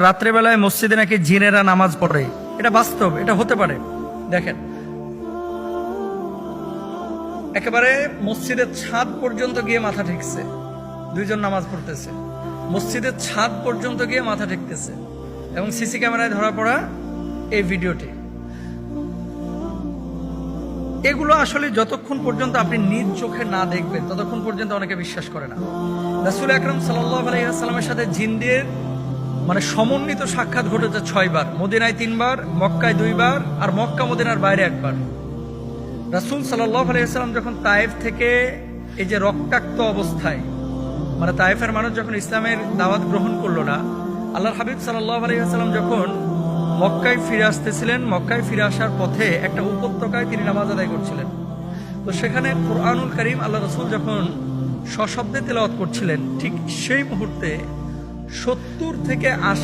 রাত্রেবেলায় মসজিদে নাকি জিনেরা নামাজ পড়ে, এটা বাস্তব, এটা হতে পারে। দেখেন, একেবারে মসজিদের ছাদ পর্যন্ত গিয়ে মাথা ঠেকছে, দুইজন নামাজ পড়তেছে, মসজিদের ছাদ পর্যন্ত গিয়ে মাথা ঠেকতেছে, এবং সিসি ক্যামেরায় ধরা পড়া এই ভিডিওটি। এগুলো আসলে যতক্ষণ পর্যন্ত আপনি নিজ চোখে না দেখবেন ততক্ষণ পর্যন্ত অনেকে বিশ্বাস করে না। রাসূল আকরাম সাল্লাল্লাহু আলাইহি ওয়াসাল্লামের সাথে জিনদের সমন্বিত সাক্ষাৎ ঘটেছে 6 বার, মদিনায় 3 বার, মক্কায় 2 বার, আর মক্কা মদিনার বাইরে 1 বার। রাসূল সাল্লাল্লাহু আলাইহি ওয়াসাল্লাম যখন তায়েফ থেকে এই যে রক্তাক্ত অবস্থায়, তায়েফের মানুষ যখন ইসলামের দাওয়াত গ্রহণ করলো না, আল্লাহর হাবিব সাল্লাল্লাহু আলাইহি ওয়াসাল্লাম যখন মক্কায় ফিরে আসতেছিলেন, মক্কায় ফিরে আসার পথে একটা উপত্যকায় তিনি নামাজ আদায় করছিলেন। তো সেখানে কুরআনুল কারীম আল্লাহ রাসূল যখন সশব্দে তেলাওয়াত করছিলেন, ঠিক সেই মুহূর্তে 70 থেকে 80